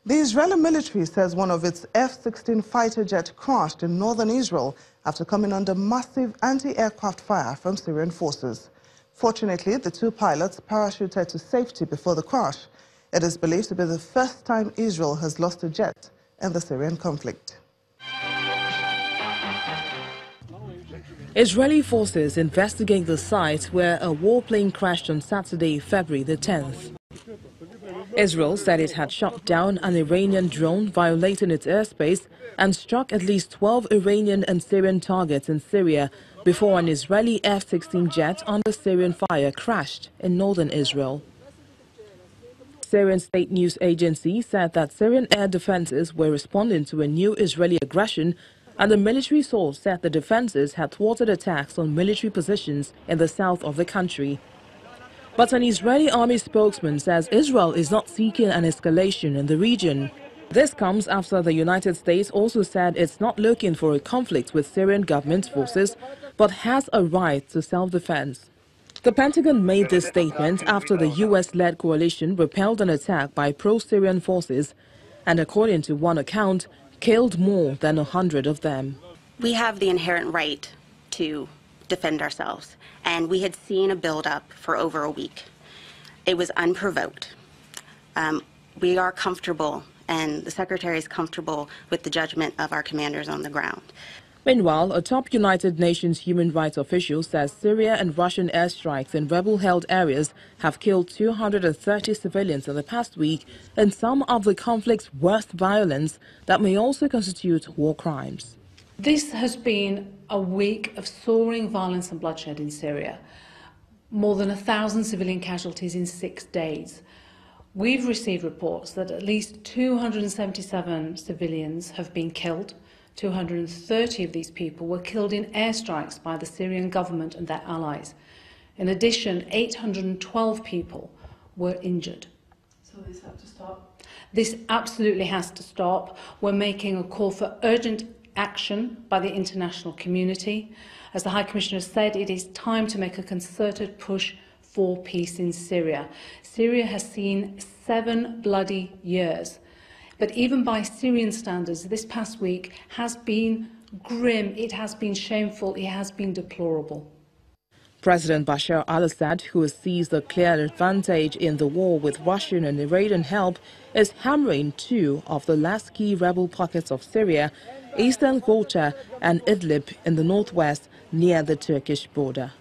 The Israeli military says one of its F-16 fighter jet crashed in northern Israel after coming under massive anti-aircraft fire from Syrian forces. Fortunately, the two pilots parachuted to safety before the crash. It is believed to be the first time Israel has lost a jet in the Syrian conflict. Israeli forces investigate the site where a warplane crashed on Saturday, February the 10th. Israel said it had shot down an Iranian drone violating its airspace and struck at least 12 Iranian and Syrian targets in Syria before an Israeli F-16 jet under Syrian fire crashed in northern Israel. Syrian state news agency said that Syrian air defenses were responding to a new Israeli aggression, and a military source said the defenses had thwarted attacks on military positions in the south of the country. But an Israeli army spokesman says Israel is not seeking an escalation in the region. This comes after the United States also said it's not looking for a conflict with Syrian government forces, but has a right to self-defense. The Pentagon made this statement after the U.S.-led coalition repelled an attack by pro-Syrian forces and, according to one account, killed more than 100 of them. We have the inherent right to defend ourselves, and we had seen a buildup for over a week. It was unprovoked. We are comfortable, and the Secretary is comfortable with the judgment of our commanders on the ground. Meanwhile, a top United Nations human rights official says Syria and Russian airstrikes in rebel-held areas have killed 230 civilians in the past week in some of the conflict's worst violence that may also constitute war crimes. This has been a week of soaring violence and bloodshed in Syria. More than 1,000 civilian casualties in 6 days. We've received reports that at least 277 civilians have been killed. 230 of these people were killed in airstrikes by the Syrian government and their allies. In addition, 812 people were injured. So this has to stop? This absolutely has to stop. We're making a call for urgent action by the international community. As the High Commissioner said, it is time to make a concerted push for peace in Syria. Syria has seen 7 bloody years. But even by Syrian standards, this past week has been grim, it has been shameful, it has been deplorable. President Bashar al-Assad, who has seized a clear advantage in the war with Russian and Iranian help, is hammering 2 of the last key rebel pockets of Syria, eastern Ghouta and Idlib in the northwest near the Turkish border.